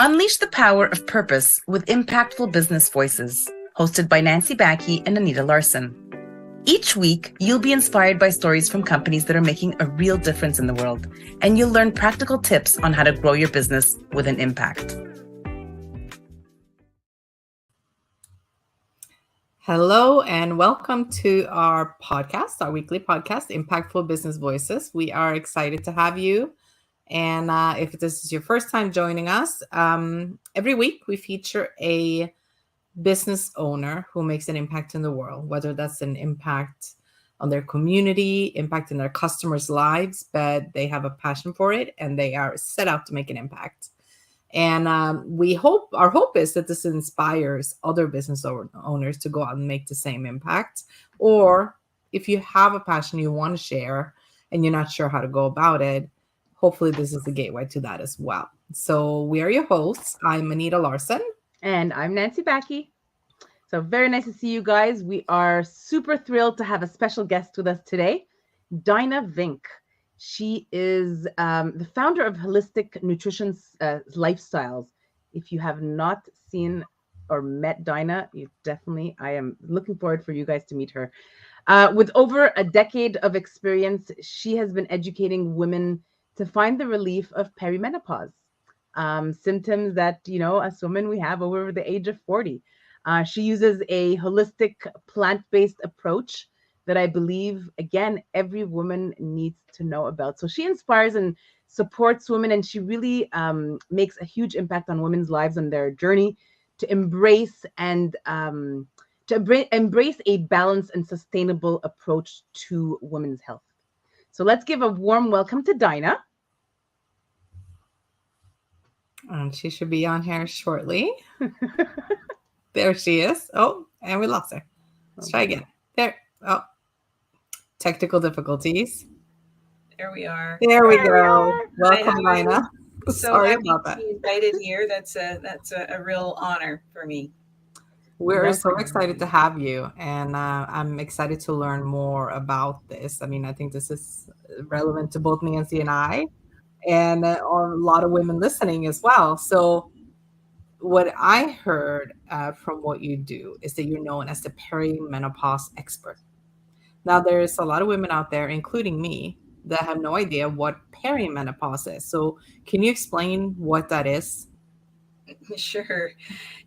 Unleash the power of purpose with impactful business voices, hosted by Nancy Baki and Anita Larsen. Each week, you'll be inspired by stories from companies that are making a real difference in the world, and you'll learn practical tips on how to grow your business with an impact. Hello and welcome to our podcast, our weekly podcast, Impactful Business Voices. We are excited to have you. And if this is your first time joining us, every week we feature a business owner who makes an impact in the world, whether that's an impact on their community, impact in their customers' lives, but they have a passion for it and they are set out to make an impact. And our hope is that this inspires other business owners to go out and make the same impact. Or if you have a passion you want to share and you're not sure how to go about it, hopefully this is a gateway to that as well. So we are your hosts. I'm Anita Larsen. And I'm Nancy Baki. So very nice to see you guys. We are super thrilled to have a special guest with us today, Dyna Vink. She is the founder of Holistic Nutrition Lifestyles. If you have not seen or met Dyna, I am looking forward for you guys to meet her. With over a decade of experience, she has been educating women to find the relief of perimenopause, symptoms that, us women, we have over the age of 40. She uses a holistic plant-based approach that I believe, again, every woman needs to know about. So she inspires and supports women, and she really makes a huge impact on women's lives on their journey to embrace a balanced and sustainable approach to women's health. So let's give a warm welcome to Dyna. And she should be on here shortly. There she is. Oh, and we lost her. Let's try again. There. Oh, technical difficulties. There we are. There we go. Welcome, Dyna. Sorry about that. To be invited here. That's a real honor for me. We're so excited to have you, and I'm excited to learn more about this. I mean, I think this is relevant to both Nancy and I, and a lot of women listening as well. So what I heard from what you do is that you're known as the perimenopause expert. Now, there's a lot of women out there, including me, that have no idea what perimenopause is. So can you explain what that is? Sure.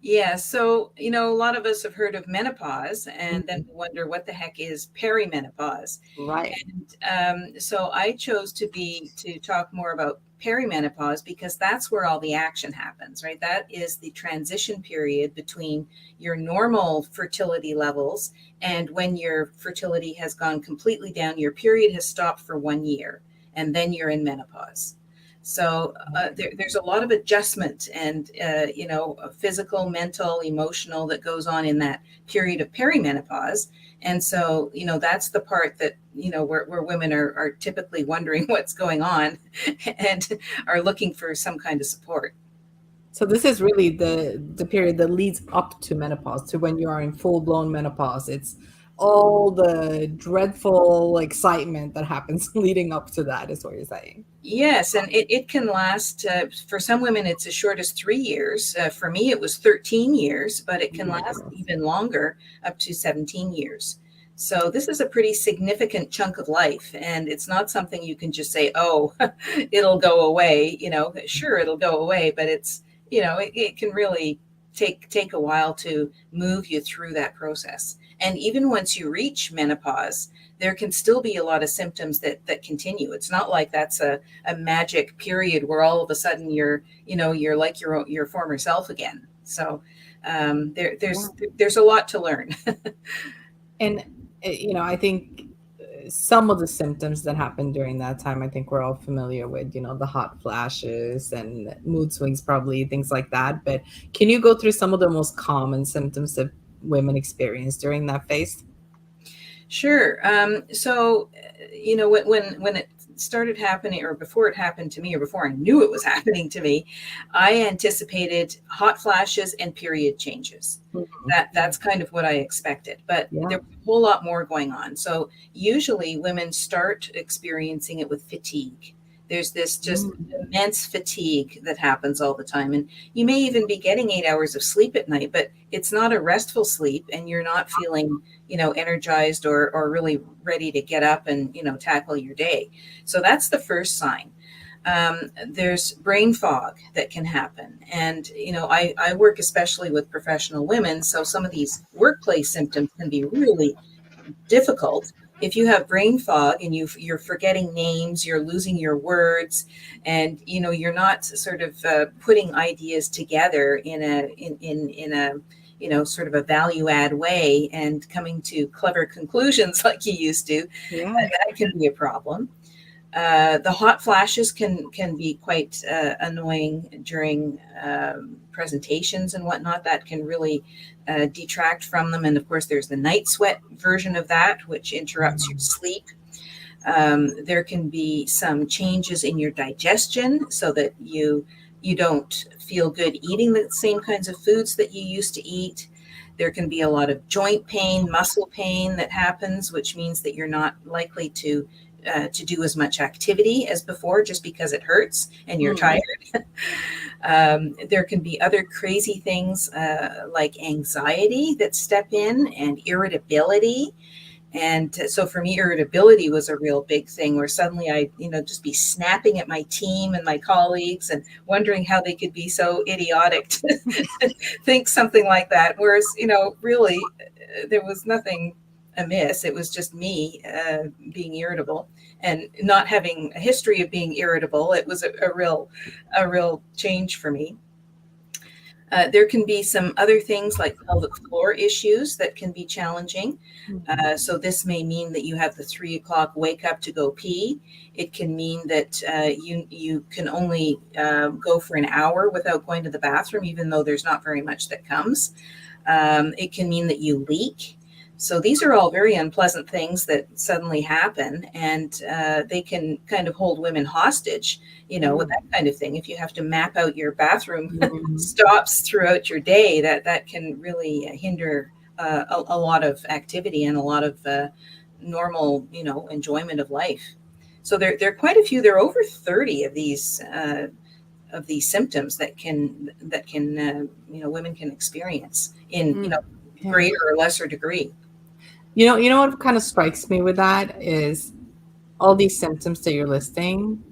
Yeah. So, a lot of us have heard of menopause and then wonder what the heck is perimenopause. Right. And so I chose to talk more about perimenopause because that's where all the action happens, right? That is the transition period between your normal fertility levels and when your fertility has gone completely down, your period has stopped for 1 year, and then you're in menopause. So there's a lot of adjustment and, physical, mental, emotional that goes on in that period of perimenopause. And so, that's the part that, where women are typically wondering what's going on and are looking for some kind of support. So this is really the period that leads up to menopause, to when you are in full-blown menopause. It's all the dreadful excitement that happens leading up to that, is what you're saying. Yes, and it can last, for some women, it's as short as 3 years. For me, it was 13 years, but it can last even longer, up to 17 years. So this is a pretty significant chunk of life, and it's not something you can just say, oh, it'll go away. Sure, it'll go away, but it's, it can really take a while to move you through that process. And even once you reach menopause, there can still be a lot of symptoms that continue. It's not like that's a magic period where all of a sudden you're like your former self again. So there's a lot to learn. And, I think some of the symptoms that happen during that time, I think we're all familiar with, the hot flashes and mood swings, probably things like that. But can you go through some of the most common symptoms that women experience during that phase? Sure. So, when it started happening, or before it happened to me, or before I knew it was happening to me, I anticipated hot flashes and period changes. Mm-hmm. That's kind of what I expected, but there was a whole lot more going on. So usually women start experiencing it with fatigue. There's this just immense fatigue that happens all the time. And you may even be getting 8 hours of sleep at night, but it's not a restful sleep, and you're not feeling, energized or really ready to get up and, tackle your day. So that's the first sign. There's brain fog that can happen. And, I work especially with professional women. So some of these workplace symptoms can be really difficult. If you have brain fog and you're forgetting names, you're losing your words, and you're not sort of putting ideas together in a sort of a value add way and coming to clever conclusions like you used to, that can be a problem. The hot flashes can be quite annoying during presentations and whatnot. That can really detract from them. And of course, there's the night sweat version of that, which interrupts your sleep. There can be some changes in your digestion so that you don't feel good eating the same kinds of foods that you used to eat. There can be a lot of joint pain, muscle pain that happens, which means that you're not likely to do as much activity as before just because it hurts and you're tired. There can be other crazy things like anxiety that step in, and irritability. And so for me, irritability was a real big thing, where suddenly I, just be snapping at my team and my colleagues and wondering how they could be so idiotic to think something like that. Whereas, really there was nothing amiss. It was just me being irritable and not having a history of being irritable. It was a real change for me. There can be some other things like pelvic floor issues that can be challenging. So this may mean that you have the 3 o'clock wake up to go pee. It can mean that you can only go for an hour without going to the bathroom, even though there's not very much that comes. It can mean that you leak. So these are all very unpleasant things that suddenly happen, and they can kind of hold women hostage, with that kind of thing. If you have to map out your bathroom stops throughout your day, that can really hinder a lot of activity and a lot of normal, enjoyment of life. So there are quite a few. There are over 30 of these symptoms that can women can experience in greater or lesser degree. You know what kind of strikes me with that is all these symptoms that you're listing,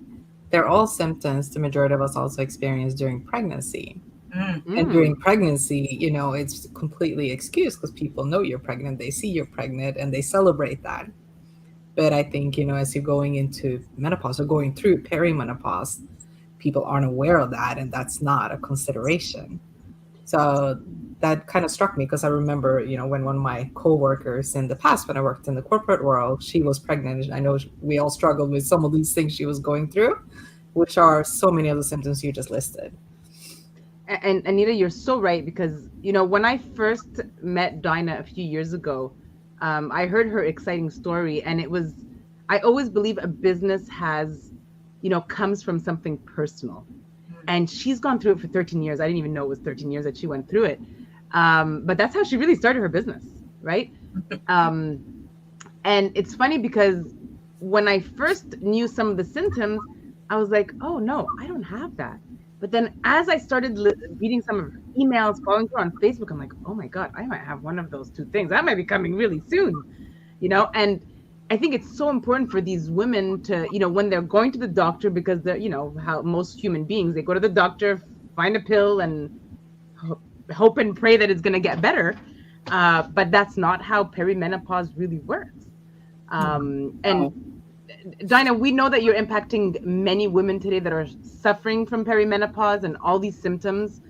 they're all symptoms the majority of us also experience during pregnancy. And during pregnancy, it's completely excused because people know you're pregnant, they see you're pregnant, and they celebrate that. But I think, as you're going into menopause or going through perimenopause, people aren't aware of that, and that's not a consideration. So that kind of struck me because I remember, when one of my coworkers in the past, when I worked in the corporate world, she was pregnant. I know we all struggled with some of these things she was going through, which are so many of the symptoms you just listed. And Anita, you're so right, because, when I first met Dyna a few years ago, I heard her exciting story, and I always believe a business comes from something personal. And she's gone through it for 13 years. I didn't even know it was 13 years that she went through it. But that's how she really started her business, right? And it's funny because when I first knew some of the symptoms, I was like, oh, no, I don't have that. But then as I started reading some of her emails, following her on Facebook, I'm like, oh, my God, I might have one of those two things. That might be coming really soon, and I think it's so important for these women to, when they're going to the doctor, because they're, how most human beings, they go to the doctor, find a pill and hope and pray that it's going to get better. But that's not how perimenopause really works. And Dyna, we know that you're impacting many women today that are suffering from perimenopause and all these symptoms.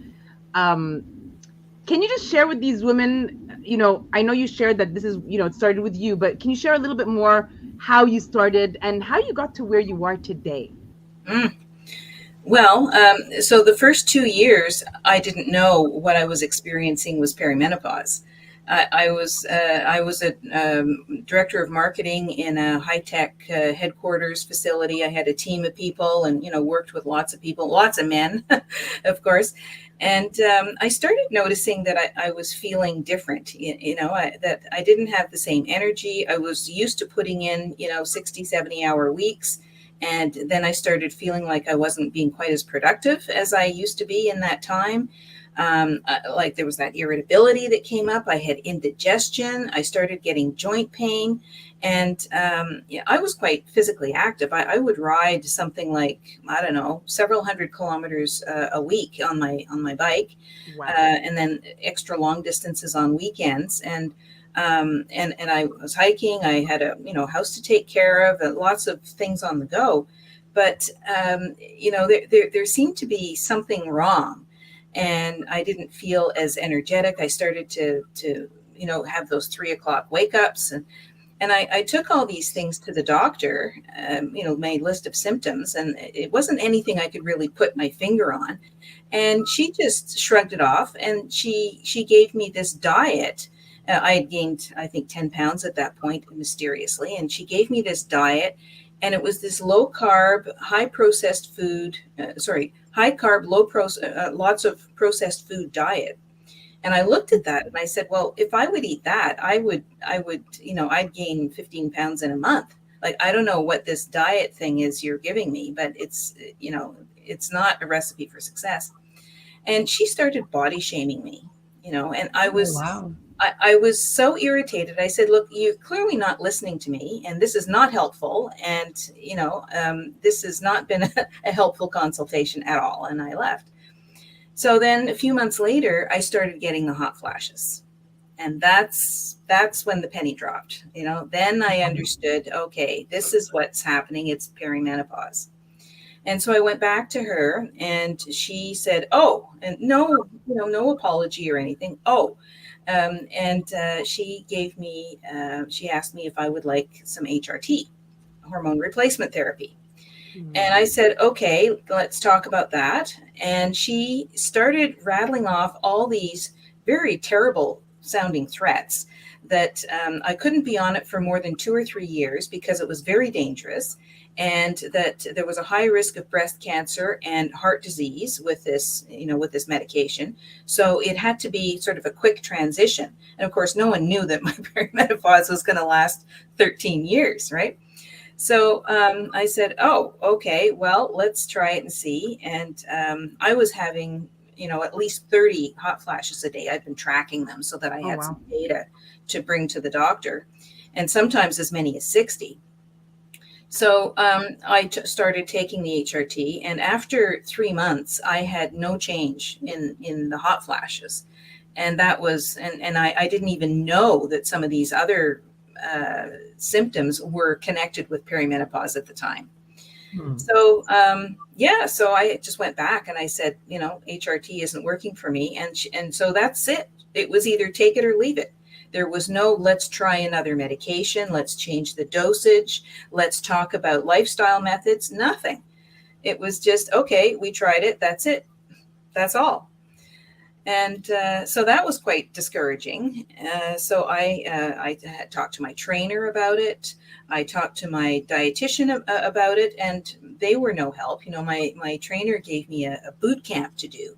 Can you just share with these women, I know you shared that this is, it started with you, but can you share a little bit more how you started and how you got to where you are today? Well, so the first 2 years, I didn't know what I was experiencing was perimenopause. I was a director of marketing in a high-tech headquarters facility. I had a team of people and, worked with lots of people, lots of men, of course. And I started noticing that I was feeling different, that I didn't have the same energy. I was used to putting in, 60, 70-hour weeks. And then I started feeling like I wasn't being quite as productive as I used to be in that time. Like there was that irritability that came up. I had indigestion. I started getting joint pain. And yeah, I was quite physically active. I would ride something like, I don't know, several hundred kilometers a week on my bike, Wow. and then extra long distances on weekends. And I was hiking. I had a house to take care of, lots of things on the go. But there seemed to be something wrong, and I didn't feel as energetic. I started to have those 3 o'clock wake ups, and I took all these things to the doctor, my list of symptoms, and it wasn't anything I could really put my finger on. And she just shrugged it off, and she gave me this diet. I had gained, I think, 10 pounds at that point, mysteriously. And she gave me this diet, and it was this low carb, high processed food, high carb, lots of processed food diet. And I looked at that and I said, well, if I would eat that, I would, I'd gain 15 pounds in a month. Like, I don't know what this diet thing is you're giving me, but it's not a recipe for success. And she started body shaming me, and I was, Wow. I was so irritated. I said, look, you're clearly not listening to me, and this is not helpful. And, this has not been a helpful consultation at all. And I left. So then a few months later, I started getting the hot flashes. And that's when the penny dropped. Then I understood, okay, this is what's happening. It's perimenopause. And so I went back to her, and she said, oh, and no apology or anything. Oh, she gave me, she asked me if I would like some HRT, hormone replacement therapy. And I said, okay, let's talk about that. And she started rattling off all these very terrible sounding threats that I couldn't be on it for more than 2 or 3 years because it was very dangerous, and that there was a high risk of breast cancer and heart disease with this, with this medication. So it had to be sort of a quick transition. And of course, no one knew that my perimenopause was going to last 13 years, right? So I said, oh, okay, well, let's try it and see. And I was having, at least 30 hot flashes a day. I've been tracking them so that I had some data to bring to the doctor, and sometimes as many as 60. So I started taking the HRT, and after 3 months, I had no change in the hot flashes. And that was, and I didn't even know that some of these other symptoms were connected with perimenopause at the time. So, so I just went back and I said, HRT isn't working for me. And so that's it. It was either take it or leave it. There was no, let's try another medication. Let's change the dosage. Let's talk about lifestyle methods. Nothing. It was just, okay, we tried it. That's it. That's all. And so that was quite discouraging. So I talked to my trainer about it. I talked to my dietitian about it, and they were no help. My trainer gave me a boot camp to do.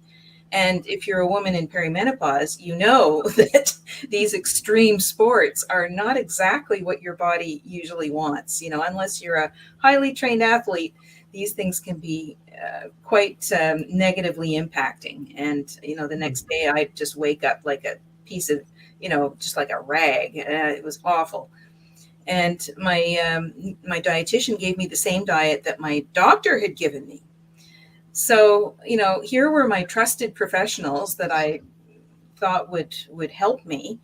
And if you're a woman in perimenopause, you know that these extreme sports are not exactly what your body usually wants. Unless you're a highly trained athlete, these things can be quite negatively impacting. And, the next day I'd just wake up like a piece of, just like a rag. It was awful. And my dietitian gave me the same diet that my doctor had given me. So, here were my trusted professionals that I thought would help me,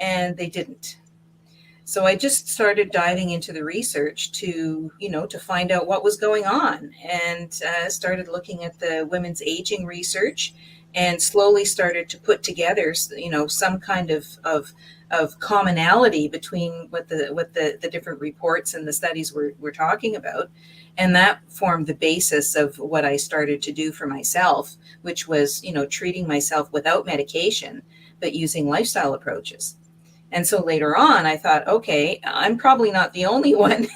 and they didn't. So I just started diving into the research to find out what was going on, and started looking at the women's aging research, and slowly started to put together, some kind of commonality between what the different reports and the studies we're talking about. And that formed the basis of what I started to do for myself, which was, treating myself without medication, but using lifestyle approaches. And so later on, I thought, okay, I'm probably not the only one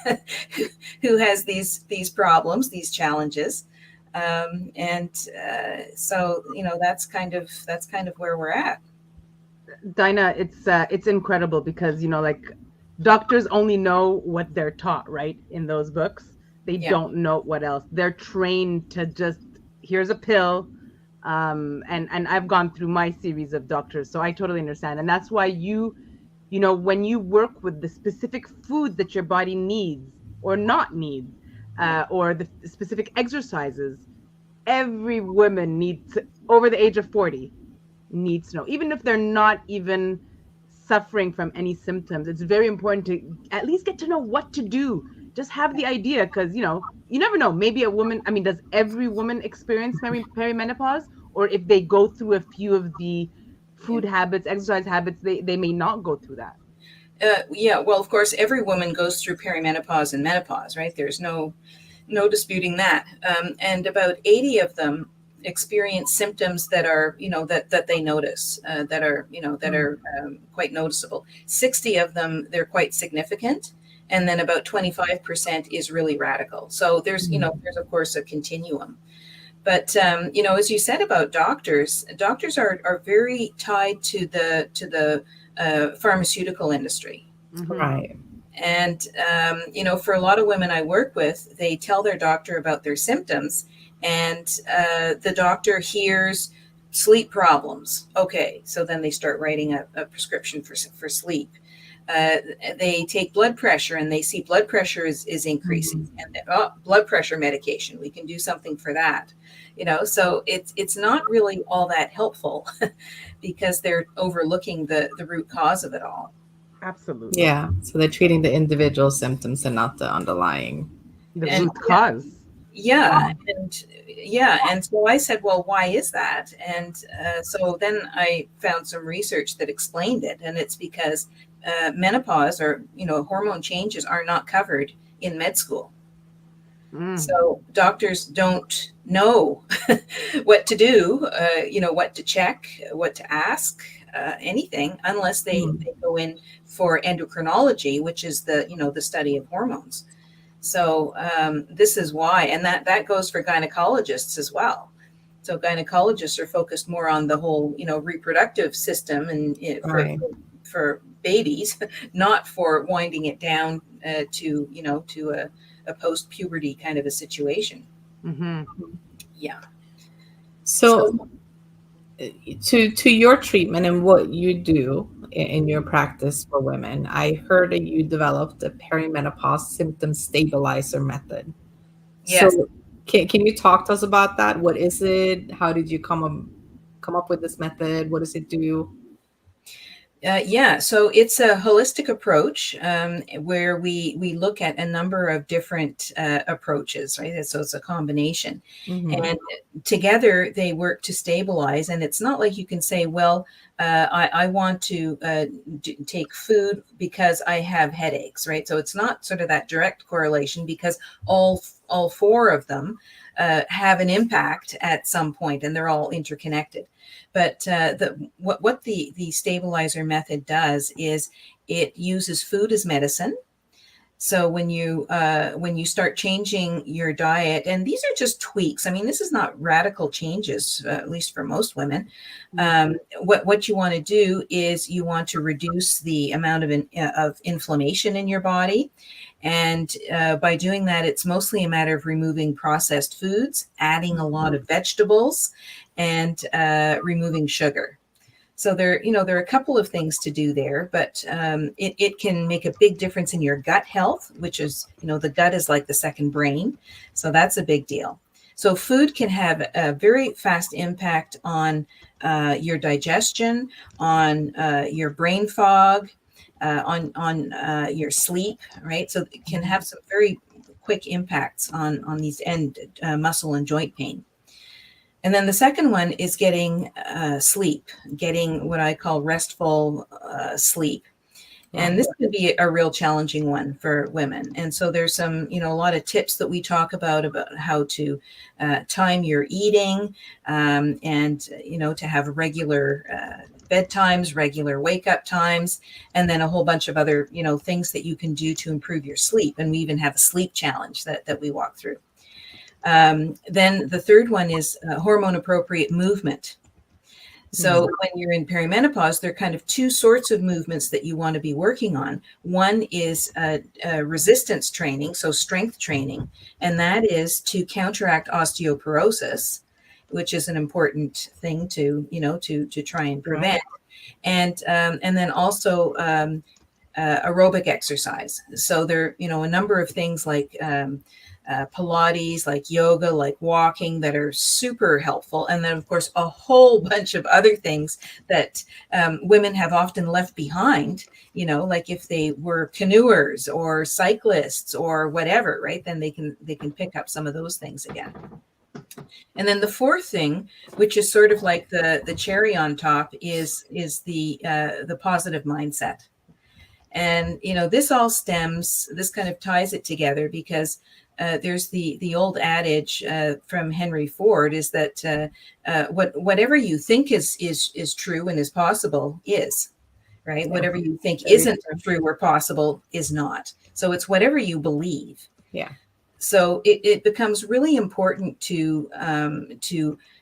who has these problems, these challenges. So, that's kind of where we're at. Dyna, it's incredible because, like doctors only know what they're taught, right, in those books. They Yeah. don't know what else. They're trained to just, here's a pill. And I've gone through my series of doctors, so I totally understand. And that's why you know, when you work with the specific food that your body needs or not needs, Yeah. or the specific exercises, every woman needs, over the age of 40, needs to know, even if they're not even suffering from any symptoms. It's very important to at least get to know what to do. Just have the idea, because you know, you never know. Maybe a woman, I mean, does every woman experience perimenopause? Or if they go through a few of the Yeah. food habits, exercise habits, they may not go through that. Yeah. Well, of course, every woman goes through perimenopause and menopause, right? There's no disputing that. And about 80 of them experience symptoms that are, that they notice, that are, that are quite noticeable. 60 of them, they're quite significant. And then about 25% is really radical. So there's, there's of course a continuum. But, as you said about doctors are very tied to the pharmaceutical industry. Right. And, for a lot of women I work with, they tell their doctor about their symptoms, and the doctor hears sleep problems. Okay, so then they start writing a prescription for sleep. They take blood pressure, and they see blood pressure is increasing, and blood pressure medication, we can do something for that. So it's not really all that helpful because they're overlooking the root cause of it all. Absolutely. Yeah. So they're treating the individual symptoms and not the underlying. The And root cause. yeah, and so I said, well, why is that? And so then I found some research that explained it, and it's because menopause, or hormone changes, are not covered in med school. So doctors don't know what to do, what to check, what to ask, anything, unless they go in for endocrinology, which is the study of hormones. So this is why, and that goes for gynecologists as well. So gynecologists are focused more on the whole, reproductive system and for babies, not for winding it down to a post-puberty kind of a situation. Mm-hmm. Yeah. So to your treatment and what you do in your practice for women, I heard that you developed a perimenopause symptom stabilizer method. Yes. So can you talk to us about that? What is it? How did you come up with this method? What does it do? So it's a holistic approach where we look at a number of different approaches, right? So it's a combination. And together they work to stabilize. And it's not like you can say, well, I want to take food because I have headaches, right? So it's not sort of that direct correlation, because all four of them have an impact at some point, and they're all interconnected. But what the stabilizer method does is it uses food as medicine. So when you start changing your diet, and these are just tweaks. I mean, this is not radical changes, at least for most women. What you want to do is you want to reduce the amount of inflammation in your body. And by doing that, it's mostly a matter of removing processed foods, adding a lot of vegetables, and removing sugar. So there are a couple of things to do there, but it can make a big difference in your gut health, which is, the gut is like the second brain. So that's a big deal. So food can have a very fast impact on your digestion, on your brain fog, on your sleep, right? So it can have some very quick impacts on these muscle and joint pain. And then the second one is getting sleep, getting what I call restful sleep. And this could be a real challenging one for women. And so there's some, a lot of tips that we talk about how to time your eating, and, to have regular bedtimes, regular wake up times, and then a whole bunch of other, things that you can do to improve your sleep. And we even have a sleep challenge that we walk through. Then the third one is hormone appropriate movement. So when you're in perimenopause, there are kind of two sorts of movements that you want to be working on. One is resistance training, so strength training, and that is to counteract osteoporosis, which is an important thing to, to try and prevent. And then also aerobic exercise. So there, a number of things like Pilates, like yoga, like walking, that are super helpful. And then, of course, a whole bunch of other things that women have often left behind, like if they were canoers or cyclists or whatever, right? Then they can pick up some of those things again. And then the fourth thing, which is sort of like the cherry on top, is the positive mindset. And, this all this kind of ties it together, because there's the old adage from Henry Ford, is that whatever you think is true and is possible is, right? Yeah. Whatever you think isn't true or possible is not. So it's whatever you believe. Yeah. So it becomes really important to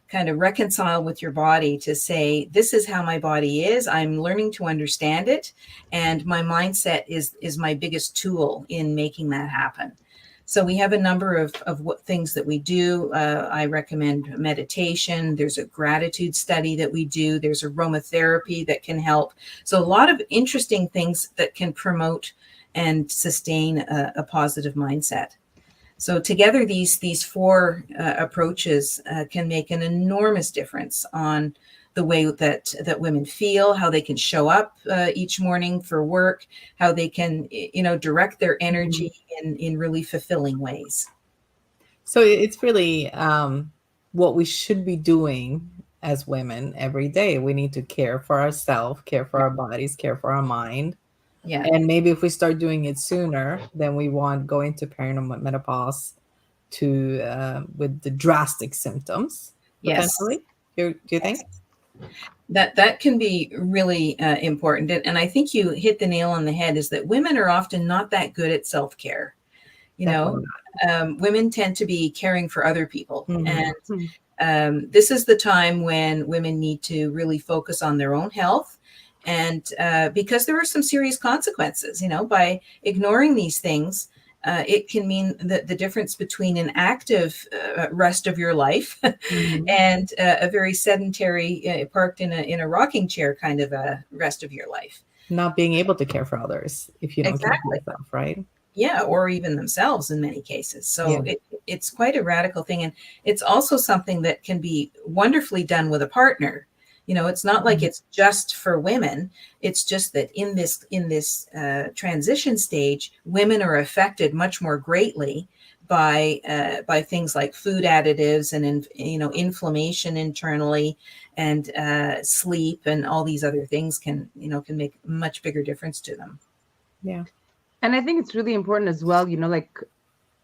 kind of reconcile with your body, to say, this is how my body is. I'm learning to understand it. And my mindset is my biggest tool in making that happen. So we have a number of what things that we do. I recommend meditation. There's a gratitude study that we do. There's aromatherapy that can help. So a lot of interesting things that can promote and sustain a positive mindset. So together, these four approaches can make an enormous difference on the way that women feel, how they can show up each morning for work, how they can, direct their energy in really fulfilling ways. So it's really what we should be doing as women every day. We need to care for ourselves, care for our bodies, care for our mind. Yeah. And maybe if we start doing it sooner, then we won't go into perimenopause with the drastic symptoms. Potentially. Yes. Do you think? That can be really important. And I think you hit the nail on the head, is that women are often not that good at self-care. Women tend to be caring for other people. Mm-hmm. And this is the time when women need to really focus on their own health. And because there are some serious consequences, by ignoring these things, it can mean that the difference between an active rest of your life and a very sedentary, parked in a rocking chair kind of a rest of your life. Not being able to care for others if you don't care for yourself, right? Yeah, or even themselves in many cases. So it's quite a radical thing. And it's also something that can be wonderfully done with a partner. It's not like it's just for women. It's just that in this transition stage, women are affected much more greatly by things like food additives and inflammation internally, and sleep, and all these other things can make a much bigger difference to them. Yeah, and I think it's really important as well. Like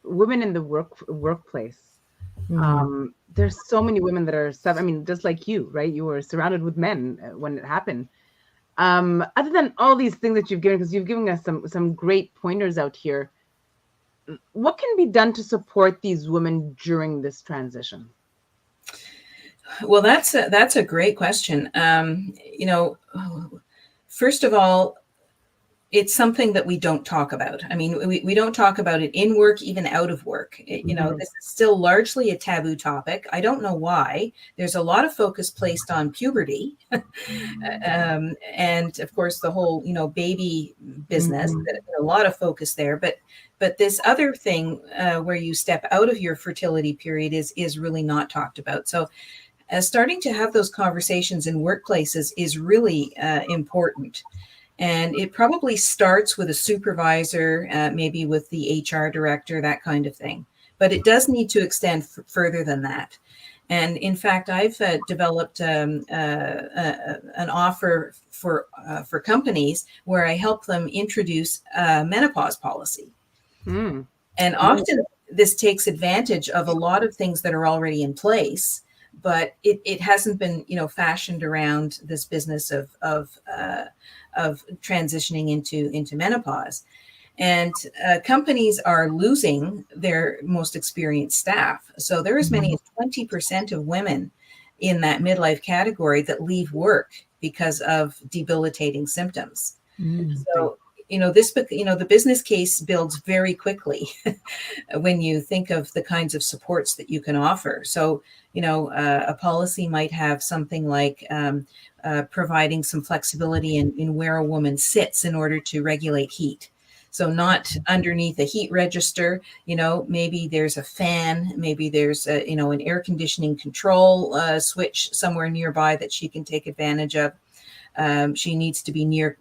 women in the workplace. There's so many women that are, just like you, right? You were surrounded with men when it happened. Other than all these things that you've given, because you've given us some great pointers out here, what can be done to support these women during this transition? Well, that's a great question. First of all, it's something that we don't talk about. I mean, we don't talk about it in work, even out of work. This is still largely a taboo topic. I don't know why. There's a lot of focus placed on puberty. And of course, the whole, baby business, a lot of focus there. But this other thing where you step out of your fertility period is really not talked about. So starting to have those conversations in workplaces is really important. And it probably starts with a supervisor, maybe with the HR director, that kind of thing. But it does need to extend further than that. And in fact, I've developed an offer for companies where I help them introduce a menopause policy. And often this takes advantage of a lot of things that are already in place, but it hasn't been, fashioned around this business of transitioning into menopause. And companies are losing their most experienced staff. So there are as many as 20% of women in that midlife category that leave work because of debilitating symptoms. So, the business case builds very quickly when you think of the kinds of supports that you can offer. So, a policy might have something like providing some flexibility in where a woman sits in order to regulate heat. So not underneath a heat register, maybe there's a fan, maybe there's an air conditioning control switch somewhere nearby that she can take advantage of. She needs to be near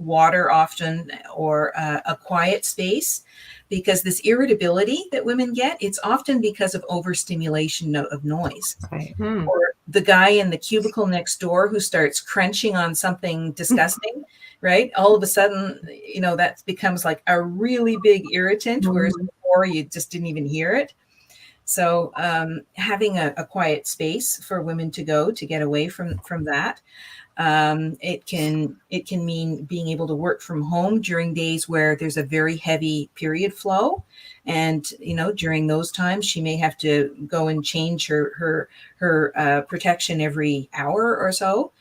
water often, or a quiet space, because this irritability that women get, it's often because of overstimulation of noise. Right. Or the guy in the cubicle next door who starts crunching on something disgusting, right? All of a sudden, that becomes like a really big irritant, whereas before you just didn't even hear it. So having a quiet space for women to go to get away from that. It can mean being able to work from home during days where there's a very heavy period flow, and during those times she may have to go and change her protection every hour or so.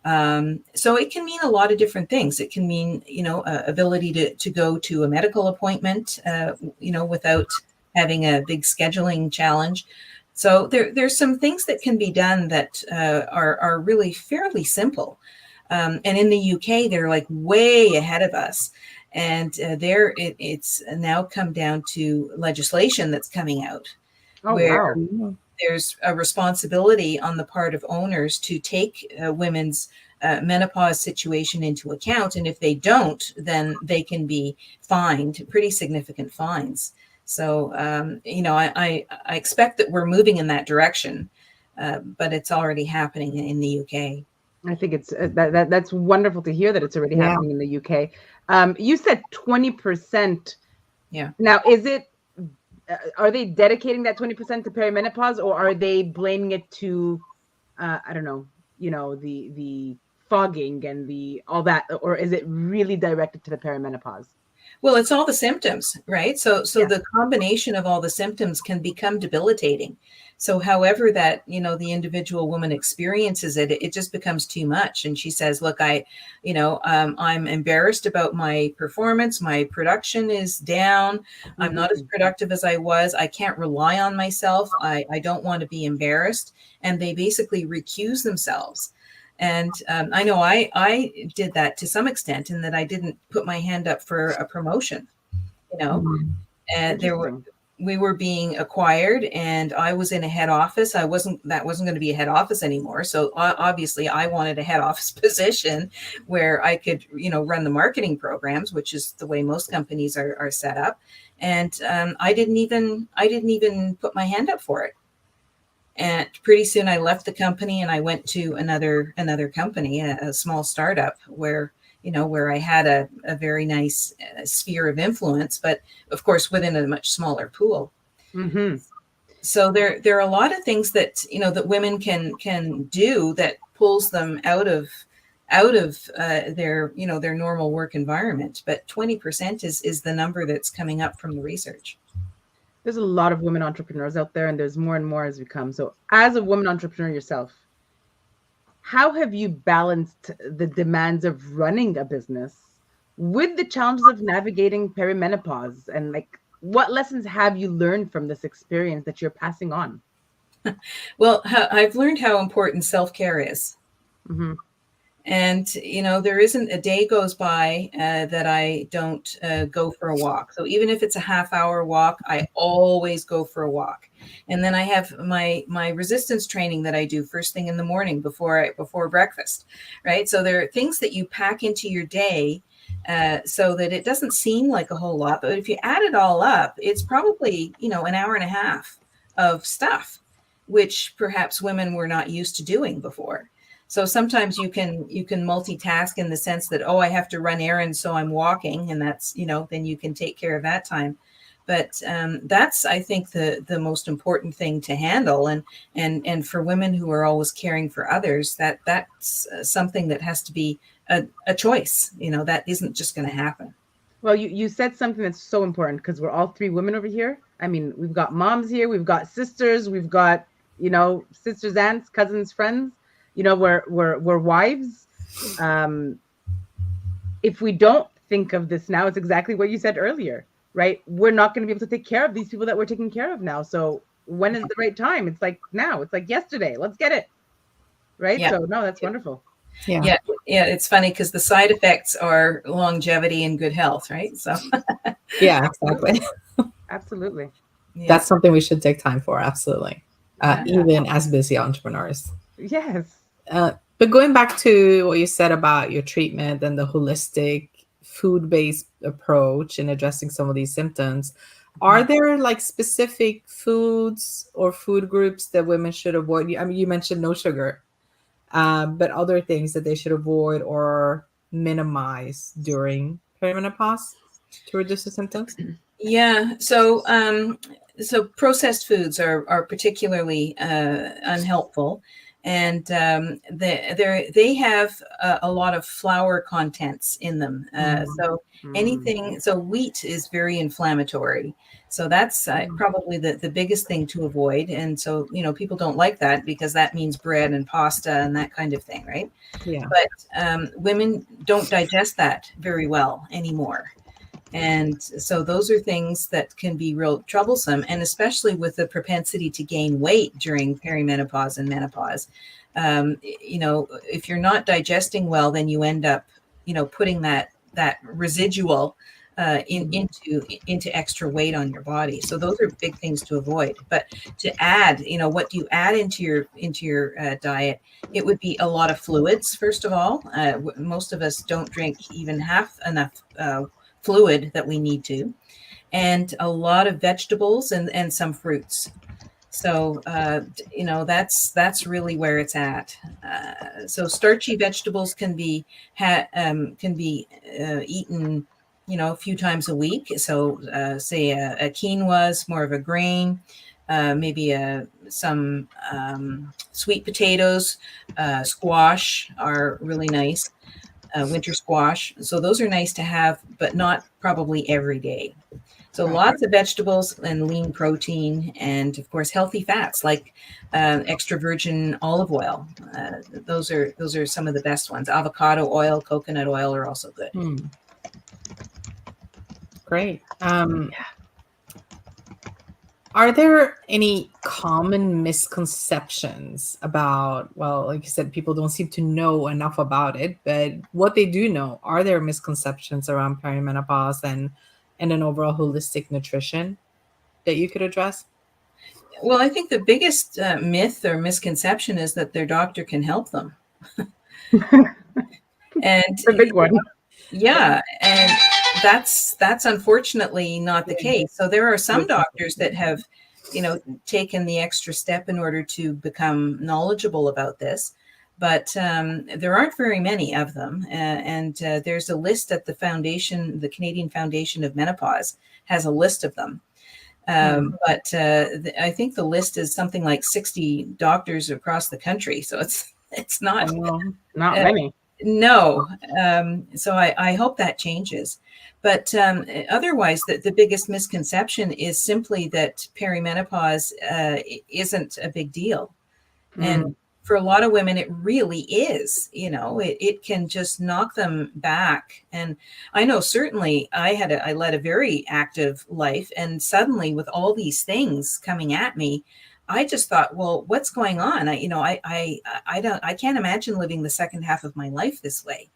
So it can mean a lot of different things. It can mean ability to go to a medical appointment without having a big scheduling challenge. So there's some things that can be done that are really fairly simple. And in the UK, they're like way ahead of us. And it's now come down to legislation that's coming out, where there's a responsibility on the part of owners to take women's menopause situation into account. And if they don't, then they can be fined pretty significant fines. So, I expect that we're moving in that direction, but it's already happening in the UK. I think it's that's wonderful to hear that it's already happening in the UK. You said 20%. Yeah. Now, is it? Are they dedicating that 20% to perimenopause, or are they blaming it to, I don't know, the fogging and all that, or is it really directed to the perimenopause? Well, it's all the symptoms, right? So the combination of all the symptoms can become debilitating. So however that, the individual woman experiences it, it just becomes too much. And she says, look, I'm embarrassed about my performance. My production is down. I'm not as productive as I was. I can't rely on myself. I don't want to be embarrassed. And they basically recuse themselves. And I know I did that to some extent, in that I didn't put my hand up for a promotion, and we were being acquired, and I was in a head office. That wasn't going to be a head office anymore. So obviously I wanted a head office position where I could, run the marketing programs, which is the way most companies are set up. And I didn't even put my hand up for it. And pretty soon I left the company and I went to another company, a small startup where I had a very nice sphere of influence, but of course within a much smaller pool. Mm-hmm. So there are a lot of things that that women can do that pulls them out of their their normal work environment. But 20% is the number that's coming up from the research. There's a lot of women entrepreneurs out there, and there's more and more as we come. So as a woman entrepreneur yourself, how have you balanced the demands of running a business with the challenges of navigating perimenopause? And what lessons have you learned from this experience that you're passing on? Well, I've learned how important self-care is. Mm-hmm. And, there isn't a day goes by that I don't go for a walk. So even if it's a half-hour walk, I always go for a walk. And then I have my resistance training that I do first thing in the morning before breakfast, right? So there are things that you pack into your day so that it doesn't seem like a whole lot. But if you add it all up, it's probably, an hour and a half of stuff, which perhaps women were not used to doing before. So sometimes you can multitask in the sense that, I have to run errands, so I'm walking, and that's, then you can take care of that time. But that's, I think, the most important thing to handle. And for women who are always caring for others, that's something that has to be a choice. That isn't just going to happen. Well, you said something that's so important, because we're all three women over here. I mean, we've got moms here, we've got sisters, we've got sisters, aunts, cousins, friends, we're wives. If we don't think of this now, it's exactly what you said earlier, right? We're not going to be able to take care of these people that we're taking care of now. So when is the right time? It's like now. It's like yesterday. Let's get it. Right? Yeah. So no, that's wonderful. Yeah. It's funny because the side effects are longevity and good health, right? So yeah, exactly. Absolutely. Yeah. That's something we should take time for. Absolutely. Yeah. Even as busy entrepreneurs. Yes. But going back to what you said about your treatment and the holistic food-based approach in addressing some of these symptoms, are there like specific foods or food groups that women should avoid? I mean, you mentioned no sugar, but other things that they should avoid or minimize during perimenopause to reduce the symptoms? Yeah. So processed foods are particularly unhelpful, and they have a lot of flour contents in them. So wheat is very inflammatory. So that's probably the biggest thing to avoid. And so, people don't like that because that means bread and pasta and that kind of thing, right? Yeah. But women don't digest that very well anymore. And so those are things that can be real troublesome, and especially with the propensity to gain weight during perimenopause and menopause. If you're not digesting well, then you end up, putting that residual into extra weight on your body. So those are big things to avoid. But to add, what do you add into your diet? It would be a lot of fluids. First of all, most of us don't drink even half enough fluid that we need to, and a lot of vegetables and some fruits. So that's really where it's at. So starchy vegetables can be eaten a few times a week. So say a quinoa is more of a grain, maybe some sweet potatoes, squash are really nice. Winter squash. So those are nice to have, but not probably every day. So lots of vegetables and lean protein, and of course healthy fats like extra virgin olive oil. Those are some of the best ones. Avocado oil, coconut oil are also good. Great. Are there any common misconceptions about, well, like you said, people don't seem to know enough about it, but what they do know, are there misconceptions around perimenopause and an overall holistic nutrition that you could address? Well, I think the biggest myth or misconception is that their doctor can help them. And the big one. Yeah, and that's unfortunately not the case. So there are some doctors that have, taken the extra step in order to become knowledgeable about this, but there aren't very many of them. And there's a list at the foundation, the Canadian Foundation of Menopause has a list of them. But I think the list is something like 60 doctors across the country. So it's not not many. No. So I hope that changes. But otherwise, the biggest misconception is simply that perimenopause isn't a big deal. And for a lot of women, it really is. It can just knock them back. And I know certainly I led a very active life. And suddenly with all these things coming at me, I just thought, well, what's going on? I can't imagine living the second half of my life this way.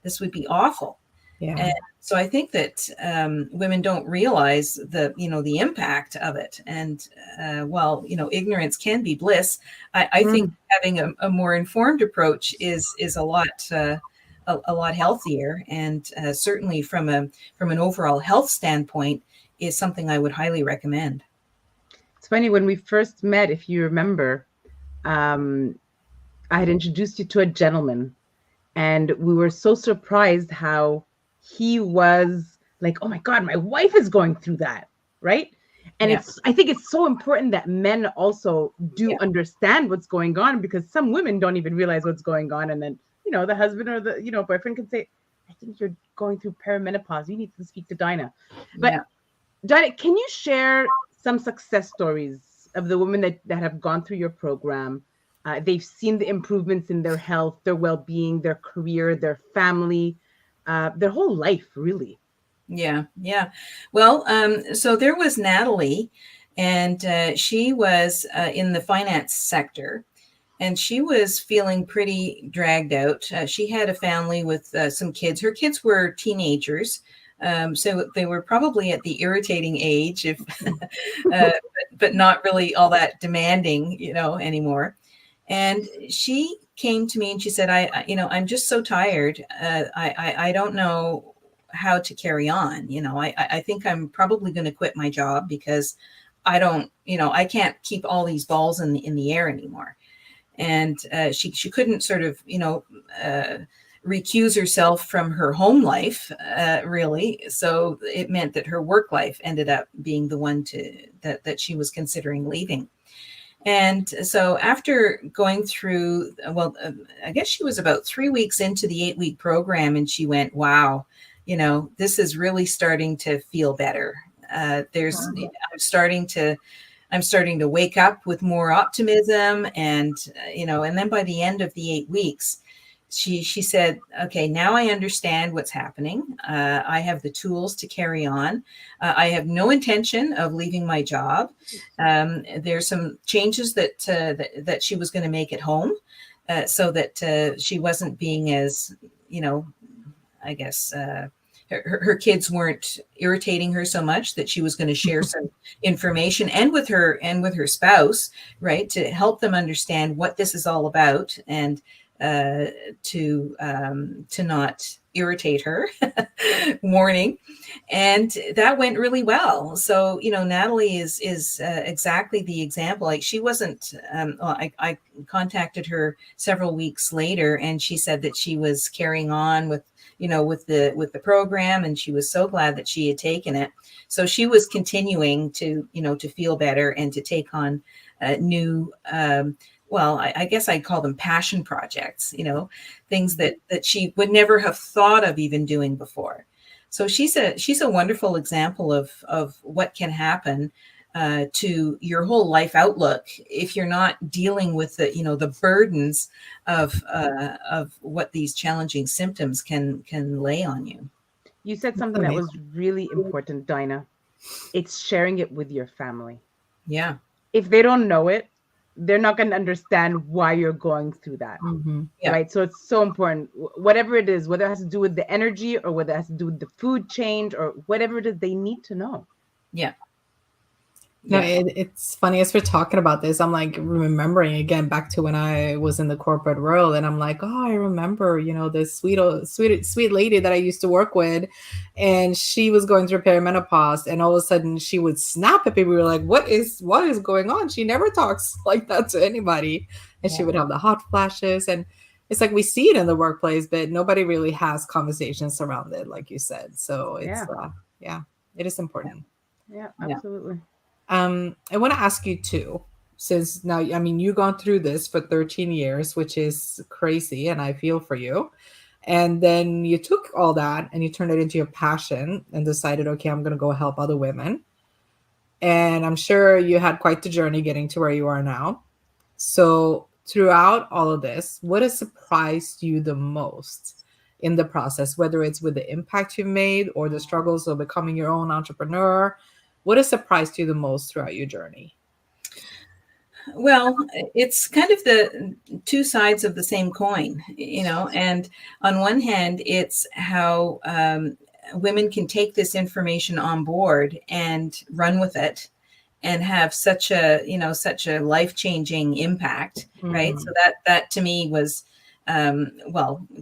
This would be awful. Yeah. And so I think that women don't realize the impact of it. And ignorance can be bliss. I think having a more informed approach is a lot healthier, and certainly from an overall health standpoint is something I would highly recommend. It's funny, when we first met, if you remember, I had introduced you to a gentleman, and we were so surprised how he was like, oh my God, my wife is going through that, right? And I think it's so important that men also do understand what's going on, because some women don't even realize what's going on. And then, the husband or the, boyfriend can say, I think you're going through perimenopause. You need to speak to Dyna. But Dyna, can you share some success stories of the women that have gone through your program, they've seen the improvements in their health, their well-being, their career, their family, their whole life, really. Yeah. Well, so there was Natalie, and she was in the finance sector, and she was feeling pretty dragged out. She had a family with some kids. Her kids were teenagers, so they were probably at the irritating age, if but not really all that demanding, anymore. And she came to me and she said, I'm just so tired. I don't know how to carry on. I think I'm probably going to quit my job because I don't, I can't keep all these balls in the air anymore. And she couldn't sort of, recuse herself from her home life, really. So it meant that her work life ended up being the one that she was considering leaving. And so after going through, I guess she was about 3 weeks into the 8-week program, and she went, wow, this is really starting to feel better. I'm starting to wake up with more optimism, and and then by the end of the 8 weeks, she said, okay, now I understand what's happening. I have the tools to carry on. I have no intention of leaving my job. There's some changes that she was going to make at home, so that she wasn't being as, I guess, her kids weren't irritating her so much, that she was going to share some information and with her spouse, right, to help them understand what this is all about, and to not irritate her. Warning. And that went really well. So, Natalie is exactly the example. Like, she wasn't, I contacted her several weeks later, and she said that she was carrying on with the program, and she was so glad that she had taken it. So she was continuing to feel better and to take on new, I guess I'd call them passion projects, things that she would never have thought of even doing before. So she's a wonderful example of what can happen to your whole life outlook if you're not dealing with the burdens of what these challenging symptoms can lay on you. You said something that was really important, Dyna. It's sharing it with your family. Yeah. If they don't know it, they're not going to understand why you're going through that. Mm-hmm. Yeah. Right. So it's so important, whatever it is, whether it has to do with the energy or whether it has to do with the food change or whatever it is, they need to know. Yeah. No, it's funny as we're talking about this, I'm like remembering again back to when I was in the corporate world, and I'm like, oh, I remember, this sweet lady that I used to work with, and she was going through perimenopause, and all of a sudden she would snap at people. We were like, what is going on? She never talks like that to anybody, and she would have the hot flashes, and it's like we see it in the workplace, but nobody really has conversations around it, like you said. So it's it is important. Yeah, absolutely. I want to ask you too, since now, you've gone through this for 13 years, which is crazy, and I feel for you. And then you took all that and you turned it into your passion and decided, okay, I'm going to go help other women. And I'm sure you had quite the journey getting to where you are now. So throughout all of this, what has surprised you the most in the process, whether it's with the impact you've made or the struggles of becoming your own entrepreneur? What has surprised you the most throughout your journey? Well, it's kind of the two sides of the same coin, and on one hand, it's how women can take this information on board and run with it and have such a life-changing impact, right? So that to me was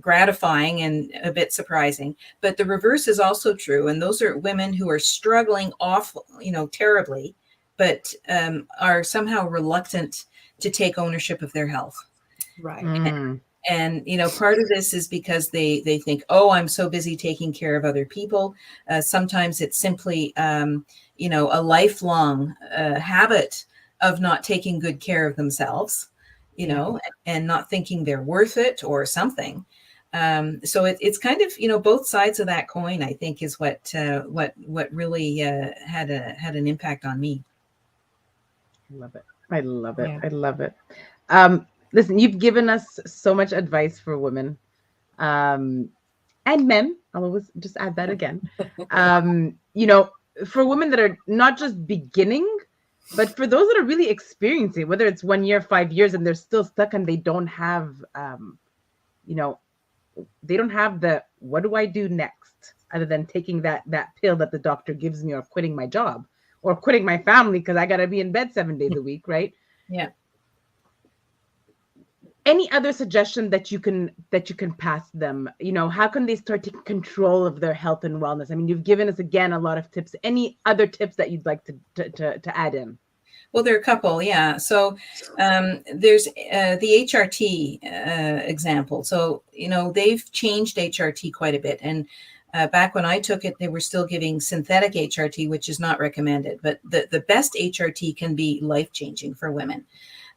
gratifying and a bit surprising. But the reverse is also true. And those are women who are struggling terribly, but are somehow reluctant to take ownership of their healf. Right. And part of this is because they think, oh, I'm so busy taking care of other people. Sometimes it's simply, a lifelong habit of not taking good care of themselves, and not thinking they're worth it or something. So it's kind of, both sides of that coin, I think, is what really had an impact on me. Love it. I love it. Yeah. I love it. Listen, you've given us so much advice for women, and men. I'll always just add that again. You know, for women that are not just beginning, but for those that are really experiencing, whether it's 1 year, 5 years, and they're still stuck and they don't have, you know, they don't have the what do I do next other than taking that pill that the doctor gives me, or quitting my job, or quitting my family because I got to be in bed 7 days a week, right? Yeah. Any other suggestion that you can pass them? You know, how can they start taking control of their health and wellness? I mean, you've given us again a lot of tips. Any other tips that you'd like to add in? Well, there are a couple, yeah. So there's the HRT example. So, you know, they've changed HRT quite a bit. And back when I took it, they were still giving synthetic HRT, which is not recommended. But the best HRT can be life-changing for women.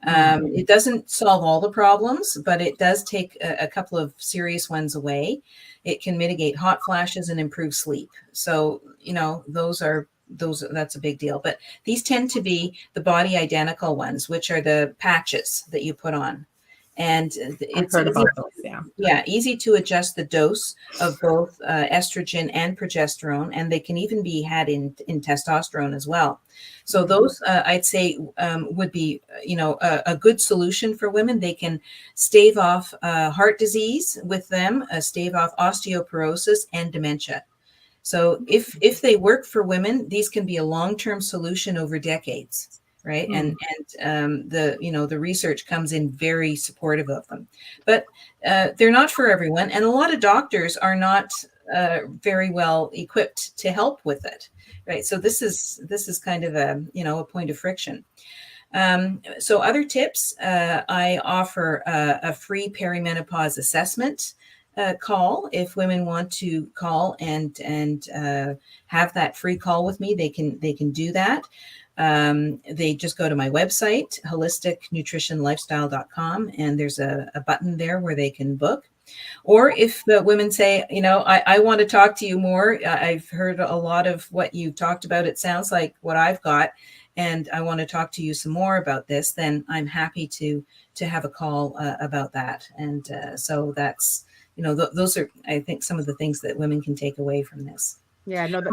It doesn't solve all the problems, but it does take a couple of serious ones away. It can mitigate hot flashes and improve sleep. So, you know, that's a big deal. But these tend to be the body identical ones, which are the patches that you put on. And I've it's heard easy, about those. Yeah. easy to adjust the dose of both estrogen and progesterone, and they can even be had in testosterone as well. So those, I'd say, would be, you know, a good solution for women. They can stave off heart disease with them, stave off osteoporosis and dementia. So if they work for women, these can be a long-term solution over decades, right? And the, you know, the research comes in very supportive of them, but they're not for everyone, and a lot of doctors are not very well equipped to help with it, right? So this is kind of a, you know, a point of friction. So other tips, I offer a free perimenopause assessment call. If women want to call and have that free call with me, they can do that. They just go to my website, holisticnutritionlifestyle.com, and there's a button there where they can book. Or if the women say, you know, I want to talk to you more, I've heard a lot of what you talked about, it sounds like what I've got, and I want to talk to you some more about this, then I'm happy to have a call about that. And so that's, you know, those are, I think, some of the things that women can take away from this. Yeah, no,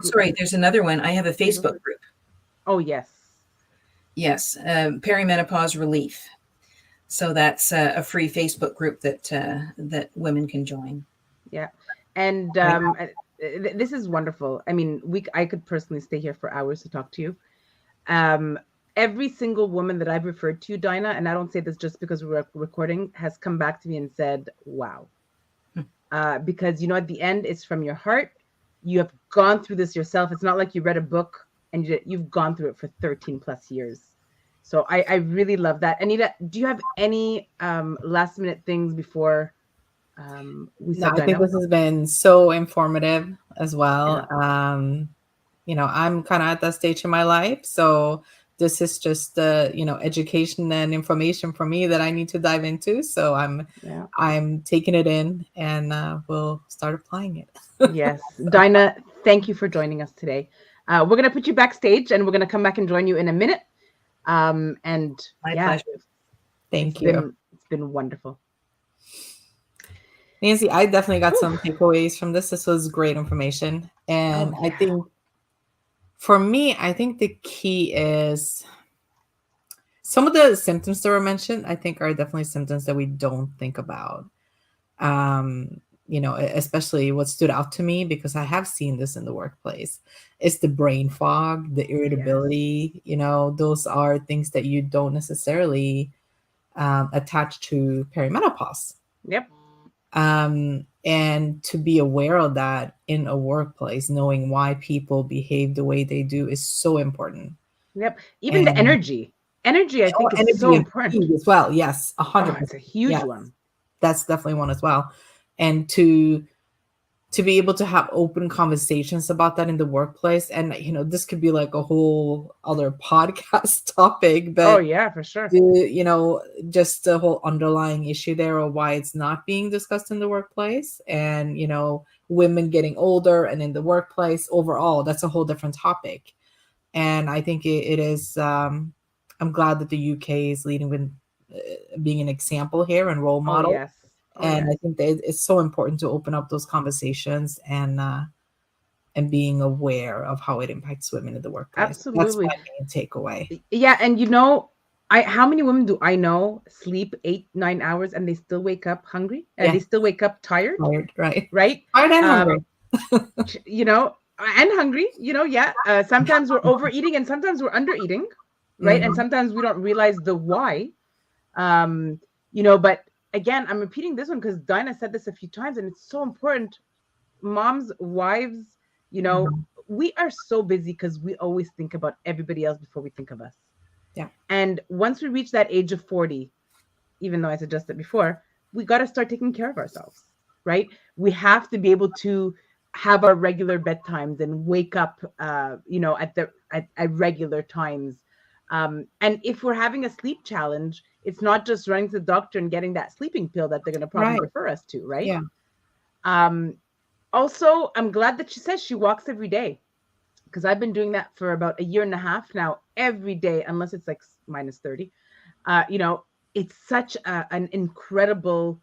sorry, there's another one. I have a Facebook group. Oh, yes. Yes, Perimenopause Relief. So that's a free Facebook group that women can join. Yeah, and this is wonderful. I mean, I could personally stay here for hours to talk to you. Every single woman that I've referred to, Dyna, and I don't say this just because we're recording, has come back to me and said, wow. Because, you know, at the end, it's from your heart. You have gone through this yourself. It's not like you read a book and you've gone through it for 13 plus years. So I really love that. Anita, do you have any last minute things before we No, set I think this has been so informative as well. Yeah. You know, I'm kind of at that stage in my life. So this is just you know, education and information for me that I need to dive into. So I'm taking it in, and we'll start applying it. Yes. Dyna, thank you for joining us today. We're going to put you backstage, and we're going to come back and join you in a minute. And My pleasure. Thank you. It's been wonderful. Nancy, I definitely got some takeaways from this. This was great information. And I think for me, I think the key is some of the symptoms that were mentioned, I think, are definitely symptoms that we don't think about. You know, especially what stood out to me, because I have seen this in the workplace, is the brain fog, the irritability. You know, those are things that you don't necessarily attach to perimenopause. Yep. And to be aware of that in a workplace, knowing why people behave the way they do, is so important. Yep. Even the energy, I think, is so important as well. Yes, 100%. It's a huge one. That's definitely one as well. And to be able to have open conversations about that in the workplace. And, you know, this could be like a whole other podcast topic, but for sure. You know, just the whole underlying issue there, or why it's not being discussed in the workplace, and, you know, women getting older and in the workplace overall, that's a whole different topic. And I think it is, I'm glad that the UK is leading with being an example here and role Oh, model. yes. Oh, And yes. I think that it's so important to open up those conversations and being aware of how it impacts women in the workplace. That's Absolutely. my main takeaway. Yeah, and you know, how many women do I know sleep 8, 9 hours and they still wake up hungry and Yeah. they still wake up tired, Tired, right? right? Tired and hungry. You know, and hungry, you know, yeah. Sometimes we're overeating and sometimes we're undereating, right? And Mhm. sometimes we don't realize the why. You know, but again, I'm repeating this one because Dinah said this a few times and it's so important. Moms, wives, you know, Mhm. we are so busy because we always think about everybody else before we think of us. Yeah. And once we reach that age of 40, even though I suggested before, we got to start taking care of ourselves, right? We have to be able to have our regular bedtimes and wake up, you know, at regular times. And if we're having a sleep challenge, it's not just running to the doctor and getting that sleeping pill that they're going to probably Right. refer us to, right? Yeah. Um, Also, I'm glad that she says she walks every day because I've been doing that for about a year and a half now, every day, unless it's like minus 30. You know, it's such an incredible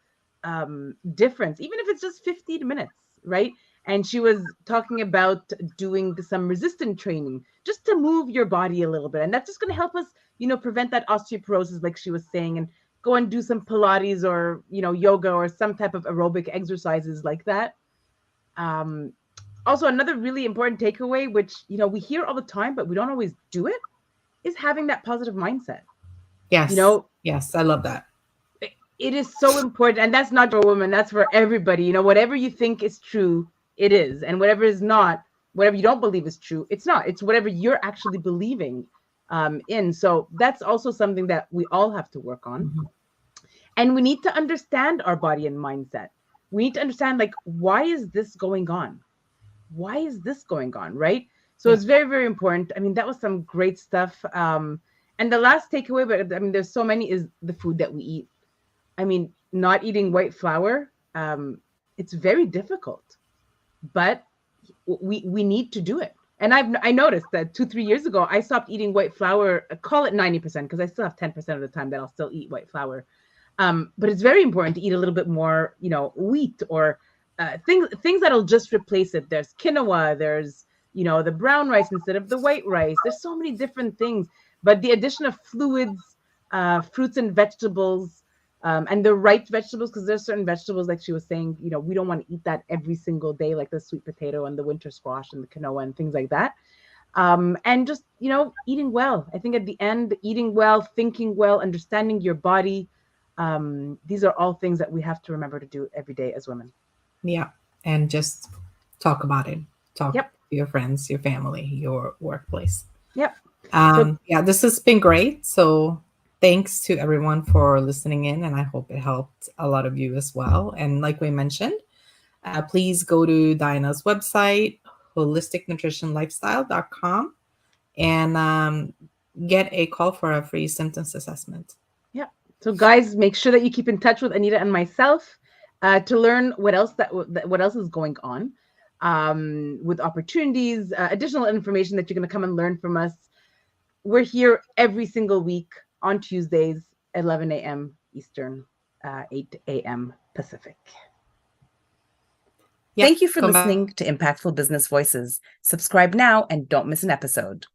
difference, even if it's just 15 minutes, right? And she was talking about doing some resistant training just to move your body a little bit. And that's just going to help us, you know, prevent that osteoporosis, like she was saying, and go and do some Pilates or, you know, yoga or some type of aerobic exercises like that. Um, Also, another really important takeaway, which, you know, we hear all the time, but we don't always do it, is having that positive mindset. Yes. You know, Yes. I love that. it is so important. And that's not for women, that's for everybody. You know, whatever you think is true, it is. And whatever is not, whatever you don't believe is true, it's not. It's whatever you're actually believing in. So that's also something that we all have to work on. Mhm. And we need to understand our body and mindset. We need to understand, like, why is this going on? Why is this going on, right? So Yeah. it's very, very important. I mean, that was some great stuff. And the last takeaway, but I mean, there's so many, is the food that we eat. I mean, not eating white flour, it's very difficult, but we need to do it. And I noticed that 2, 3 years ago, I stopped eating white flour. Call it 90% because I still have 10% of the time that I'll still eat white flour. But it's very important to eat a little bit more, you know, wheat or things that'll just replace it. There's quinoa, there's, you know, the brown rice instead of the white rice. There's so many different things, but the addition of fluids, fruits and vegetables, and the right vegetables, because there's certain vegetables, like she was saying, you know, we don't want to eat that every single day, like the sweet potato and the winter squash and the quinoa and things like that. And just, you know, eating well. I think at the end, eating well, thinking well, understanding your body. These are all things that we have to remember to do every day as women. Yeah. And just talk about it. Talk Yep. to your friends, your family, your workplace. Yep. Yeah, this has been great. So thanks to everyone for listening in, and I hope it helped a lot of you as well. And like we mentioned, please go to Dyna's website, holisticnutritionlifestyle.com, and get a call for a free symptoms assessment. Yeah. So guys, make sure that you keep in touch with Anita and myself to learn what else is going on, with opportunities, additional information that you're going to come and learn from us. We're here every single week on Tuesdays, 11 a.m. Eastern, 8 a.m. Pacific. Yep, Thank you for come back. listening to Impactful Business Voices. Subscribe now and don't miss an episode.